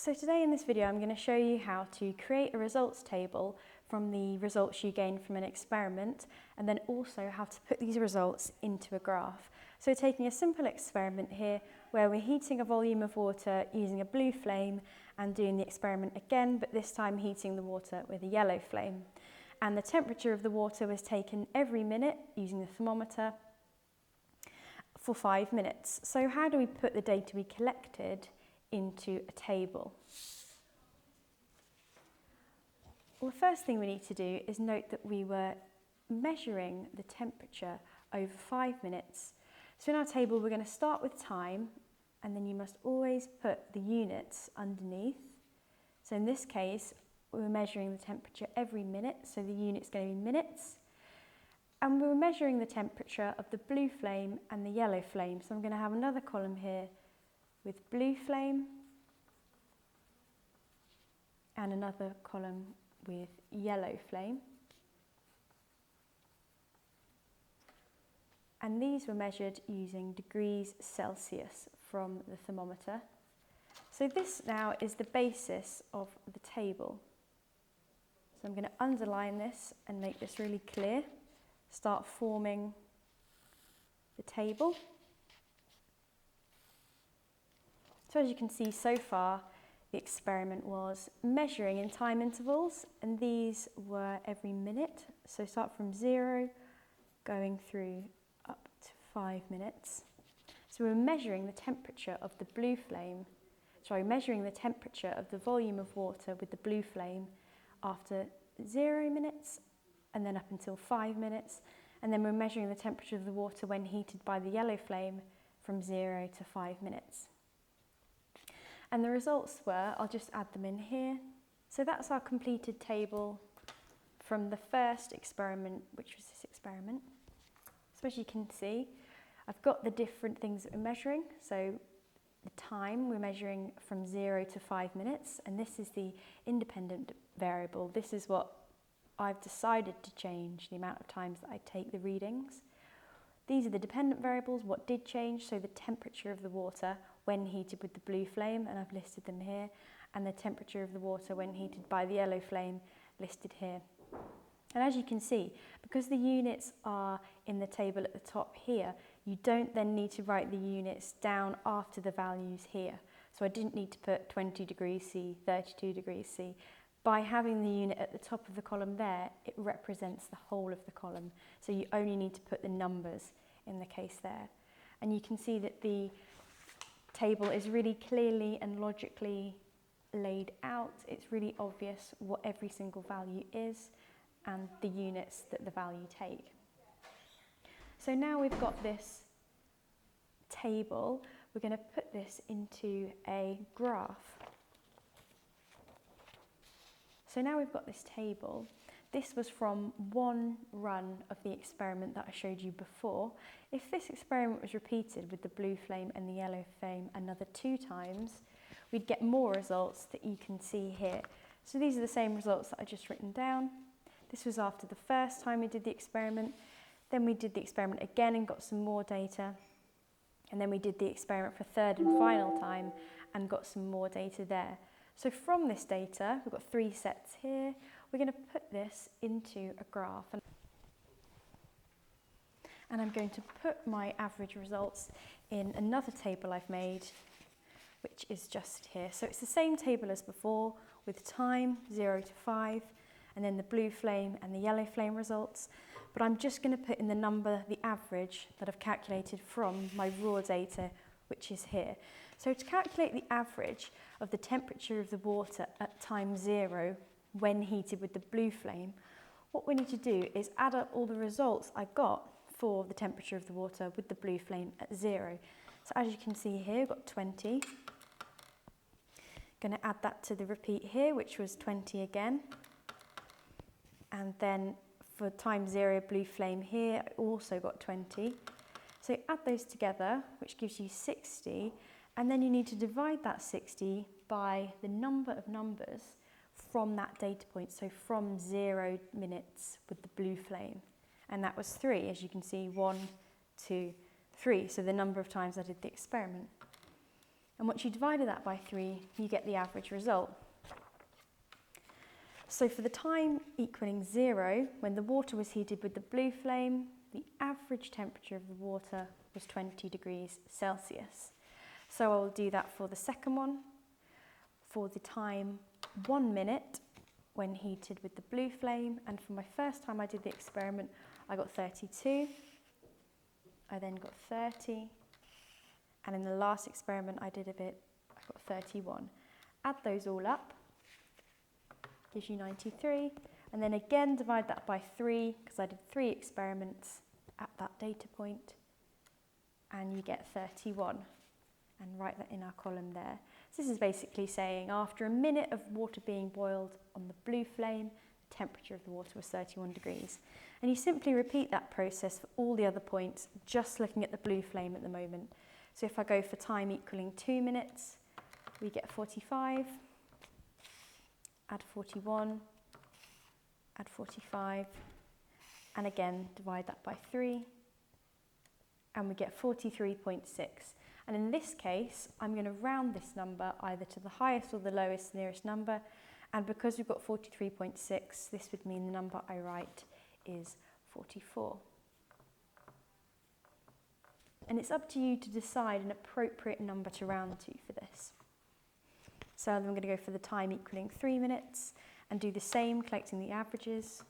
So today in this video I'm going to show you how to create a results table from the results you gain from an experiment, and then also how to put these results into a graph. So taking a simple experiment here where we're heating a volume of water using a blue flame and doing the experiment again, but this time heating the water with a yellow flame. And the temperature of the water was taken every minute using the thermometer for 5 minutes. So how do we put the data we collected into a table? Well, the first thing we need to do is note that we were measuring the temperature over 5 minutes. So in our table we're going to start with time, and then you must always put the units underneath. So in this case we were measuring the temperature every minute, so the unit's going to be minutes. And we were measuring the temperature of the blue flame and the yellow flame. So I'm going to have another column here with blue flame and another column with yellow flame. And these were measured using degrees Celsius from the thermometer. So this now is the basis of the table. So I'm going to underline this and make this really clear. Start forming the table. So as you can see so far, the experiment was measuring in time intervals, and these were every minute. So start from 0, going through up to 5 minutes. So we're measuring the temperature of the blue flame, measuring the temperature of the volume of water with the blue flame after 0 minutes, and then up until 5 minutes. And then we're measuring the temperature of the water when heated by the yellow flame from 0 to 5 minutes. And the results were, I'll just add them in here. So that's our completed table from the first experiment, which was this experiment. So as you can see, I've got the different things that we're measuring. So the time we're measuring from 0 to 5 minutes, and this is the independent variable. This is what I've decided to change, the amount of times that I take the readings. These are the dependent variables, what did change, so the temperature of the water when heated with the blue flame, and I've listed them here, and the temperature of the water when heated by the yellow flame, listed here. And as you can see, because the units are in the table at the top here, you don't then need to write the units down after the values here. So I didn't need to put 20 degrees C, 32 degrees C. By having the unit at the top of the column there, it represents the whole of the column. So you only need to put the numbers in the case there. And you can see that the table is really clearly and logically laid out. It's really obvious what every single value is and the units that the value take. So now we've got this table, we're going to put this into a graph. So now we've got this table. This was from one run of the experiment that I showed you before. If this experiment was repeated with the blue flame and the yellow flame another 2 times, we'd get more results that you can see here. So these are the same results that I just written down. This was after the first time we did the experiment. Then we did the experiment again and got some more data. And then we did the experiment for a third and final time and got some more data there. So from this data, we've got 3 sets here. We're going to put this into a graph. And I'm going to put my average results in another table I've made, which is just here. So it's the same table as before, with time, 0 to 5, and then the blue flame and the yellow flame results. But I'm just going to put in the number, the average, that I've calculated from my raw data, which is here. So to calculate the average of the temperature of the water at time 0 when heated with the blue flame, what we need to do is add up all the results I got for the temperature of the water with the blue flame at 0. So as you can see here, we've got 20. Going to add that to the repeat here, which was 20 again. And then for time 0 blue flame here, I also got 20. So add those together, which gives you 60. And then you need to divide that 60 by the number of numbers from that data point, so from 0 minutes with the blue flame. And that was 3, as you can see, 1, 2, 3, so the number of times I did the experiment. And once you divided that by 3, you get the average result. So for the time equaling 0, when the water was heated with the blue flame, the average temperature of the water was 20 degrees Celsius. So I will do that for the second one. For the time 1 minute, when heated with the blue flame, and for my first time I did the experiment, I got 32. I then got 30. And in the last experiment I did of it, I got 31. Add those all up, gives you 93, and then again divide that by 3, because I did 3 experiments at that data point, and you get 31, and write that in our column there. So this is basically saying after a minute of water being boiled on the blue flame, the temperature of the water was 31 degrees. And you simply repeat that process for all the other points, just looking at the blue flame at the moment. So if I go for time equaling 2 minutes, we get 45, add 41, add 45, and again divide that by 3, and we get 43.6. And in this case, I'm going to round this number either to the highest or the lowest nearest number, and because we've got 43.6, this would mean the number I write is 44. And it's up to you to decide an appropriate number to round to for this. So I'm going to go for the time equaling 3 minutes and do the same, collecting the averages,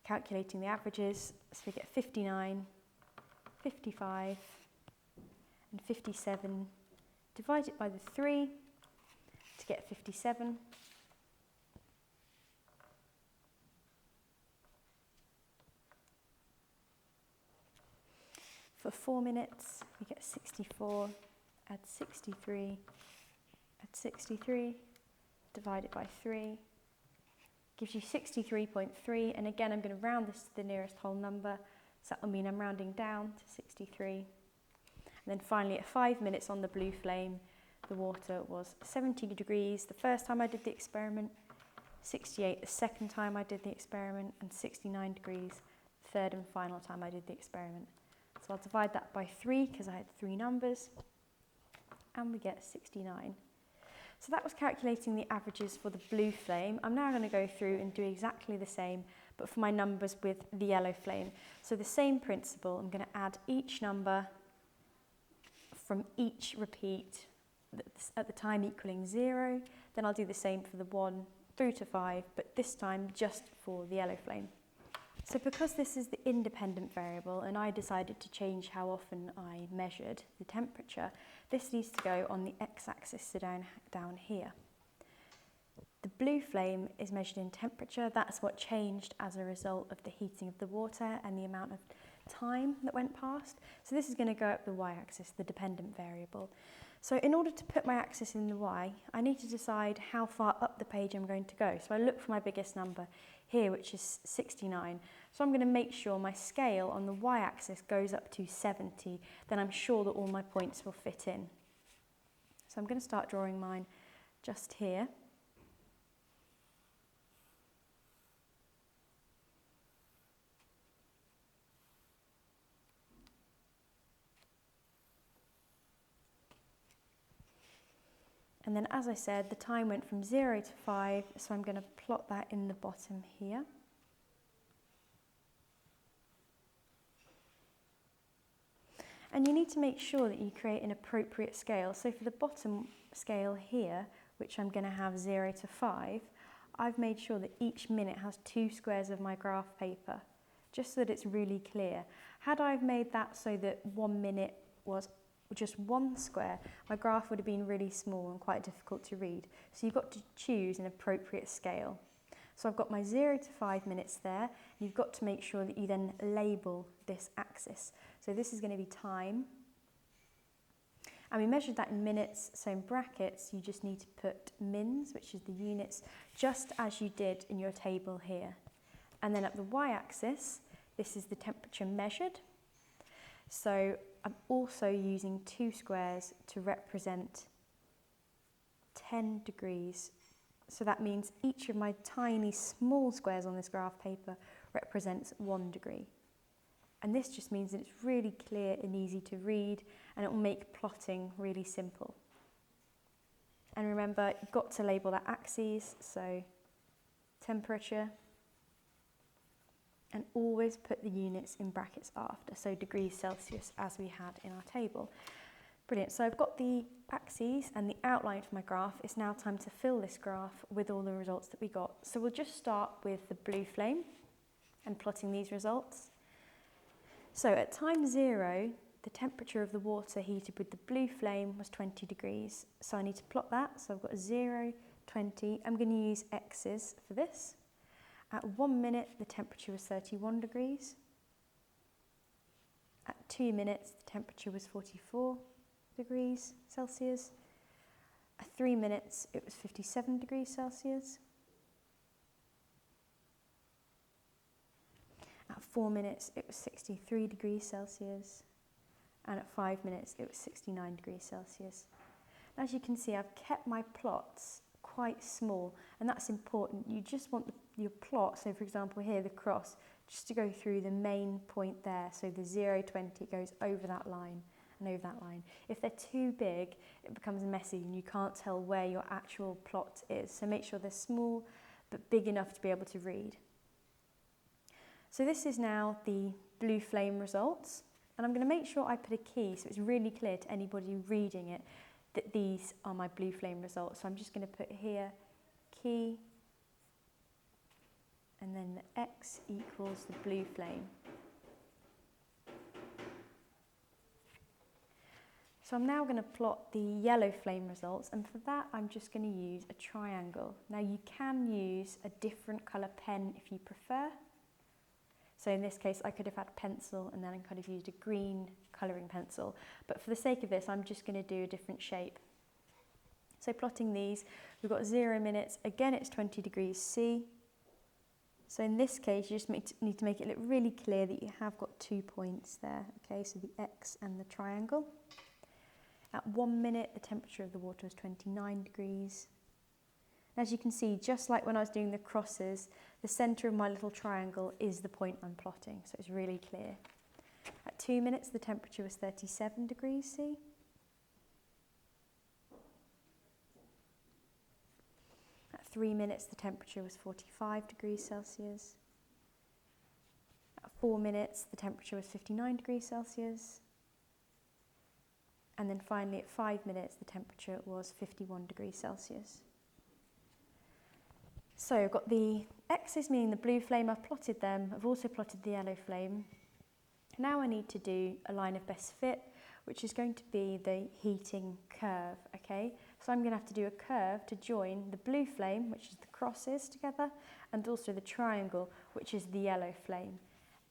calculating the averages. So we get 59, 55, and 57. Divide it by the 3 to get 57. For 4 minutes, we get 64, add 63, add 63, divide it by 3, gives you 63.3, and again I'm going to round this to the nearest whole number, so that will mean I'm rounding down to 63. And then finally at 5 minutes on the blue flame, the water was 70 degrees the first time I did the experiment, 68 the second time I did the experiment, and 69 degrees the third and final time I did the experiment. So I'll divide that by 3 because I had 3 numbers, and we get 69. So that was calculating the averages for the blue flame. I'm now going to go through and do exactly the same, but for my numbers with the yellow flame. So the same principle, I'm going to add each number from each repeat at the time equaling 0. Then I'll do the same for the 1 through to 5, but this time just for the yellow flame. So because this is the independent variable and I decided to change how often I measured the temperature, this needs to go on the x-axis, so down here. The blue flame is measured in temperature. That's what changed as a result of the heating of the water and the amount of time that went past. So this is going to go up the y-axis, the dependent variable. So in order to put my axis in the y, I need to decide how far up the page I'm going to go. So I look for my biggest number here, which is 69. So I'm going to make sure my scale on the y-axis goes up to 70. Then I'm sure that all my points will fit in. So I'm going to start drawing mine just here. And then, as I said, the time went from 0 to 5, so I'm going to plot that in the bottom here. And you need to make sure that you create an appropriate scale. So for the bottom scale here, which I'm going to have 0 to 5, I've made sure that each minute has 2 squares of my graph paper, just so that it's really clear. Had I made that so that 1 minute was just 1 square, my graph would have been really small and quite difficult to read. So you've got to choose an appropriate scale. So I've got my 0 to 5 minutes there. You've got to make sure that you then label this axis. So this is going to be time. And we measured that in minutes, so in brackets you just need to put mins, which is the units, just as you did in your table here. And then at the y-axis, this is the temperature measured. So I'm also using 2 squares to represent 10 degrees. So that means each of my tiny small squares on this graph paper represents 1 degree. And this just means that it's really clear and easy to read, and it will make plotting really simple. And remember, you've got to label that axes, so temperature, and always put the units in brackets after, so degrees Celsius as we had in our table. Brilliant, so I've got the axes and the outline for my graph. It's now time to fill this graph with all the results that we got. So we'll just start with the blue flame and plotting these results. So at time 0, the temperature of the water heated with the blue flame was 20 degrees. So I need to plot that. So I've got 0, 20. I'm going to use x's for this. At 1 minute, the temperature was 31 degrees. At 2 minutes, the temperature was 44 degrees Celsius. At 3 minutes, it was 57 degrees Celsius. At 4 minutes, it was 63 degrees Celsius. And at 5 minutes, it was 69 degrees Celsius. As you can see, I've kept my plots quite small, and that's important. You just want your plot, so for example here, the cross, just to go through the main point there. So the 0, 20 goes over that line and over that line. If they're too big, it becomes messy and you can't tell where your actual plot is. So make sure they're small, but big enough to be able to read. So this is now the blue flame results. And I'm going to make sure I put a key so it's really clear to anybody reading it that these are my blue flame results. So I'm just going to put here key, and then the X equals the blue flame. So I'm now going to plot the yellow flame results, and for that I'm just going to use a triangle. Now you can use a different colour pen if you prefer. So in this case I could have had pencil and then I could have used a green colouring pencil, but for the sake of this I'm just going to do a different shape. So plotting these, we've got 0 minutes, again it's 20 degrees C. So in this case you just need to make it look really clear that you have got 2 points there, okay, so the X and the triangle. At 1 minute the temperature of the water was 29 degrees. As you can see, just like when I was doing the crosses, the centre of my little triangle is the point I'm plotting, so it's really clear. At 2 minutes, the temperature was 37 degrees C. At 3 minutes, the temperature was 45 degrees Celsius. At 4 minutes, the temperature was 59 degrees Celsius. And then finally, at 5 minutes, the temperature was 51 degrees Celsius. So I've got the X's, meaning the blue flame, I've plotted them. I've also plotted the yellow flame. Now I need to do a line of best fit, which is going to be the heating curve, okay? So I'm going to have to do a curve to join the blue flame, which is the crosses together, and also the triangle, which is the yellow flame.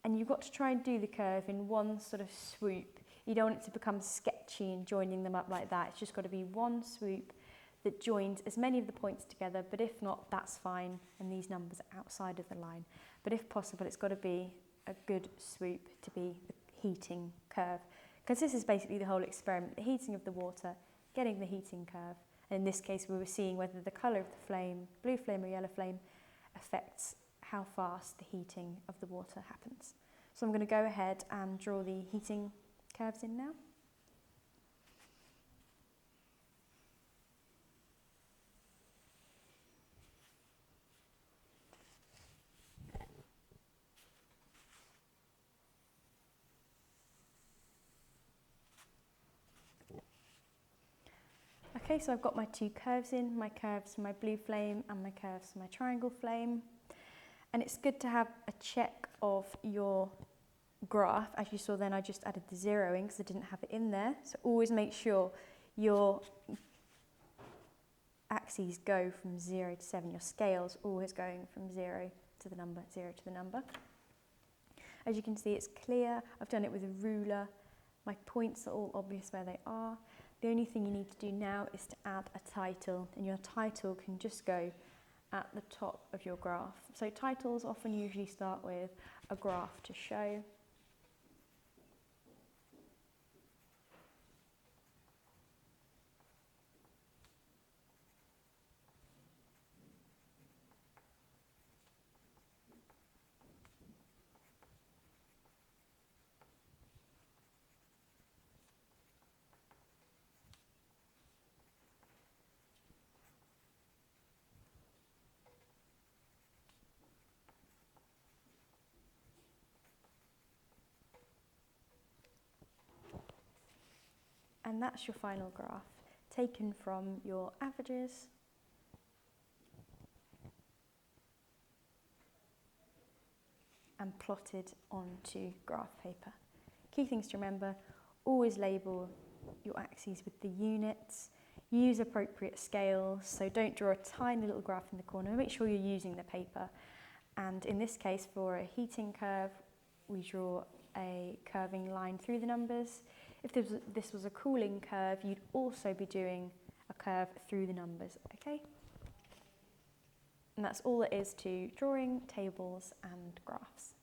And you've got to try and do the curve in one sort of swoop. You don't want it to become sketchy and joining them up like that. It's just got to be one swoop that joins as many of the points together, but if not, that's fine, and these numbers are outside of the line. But if possible, it's got to be a good swoop to be the heating curve, because this is basically the whole experiment, the heating of the water, getting the heating curve, and in this case we were seeing whether the colour of the flame, blue flame or yellow flame, affects how fast the heating of the water happens. So I'm going to go ahead and draw the heating curves in now. Okay, so I've got my 2 curves in, my curves for my blue flame and my curves for my triangle flame. And it's good to have a check of your graph. As you saw then, I just added the 0 in because I didn't have it in there. So always make sure your axes go from 0 to 7. Your scale's always going from 0 to the number, 0 to the number. As you can see, it's clear. I've done it with a ruler. My points are all obvious where they are. The only thing you need to do now is to add a title, and your title can just go at the top of your graph. So titles often usually start with a graph to show. And that's your final graph, taken from your averages and plotted onto graph paper. Key things to remember: always label your axes with the units, use appropriate scales, so don't draw a tiny little graph in the corner, make sure you're using the paper. And in this case, for a heating curve, we draw a curving line through the numbers. If this was a cooling curve, you'd also be doing a curve through the numbers, okay? And that's all there is to drawing tables and graphs.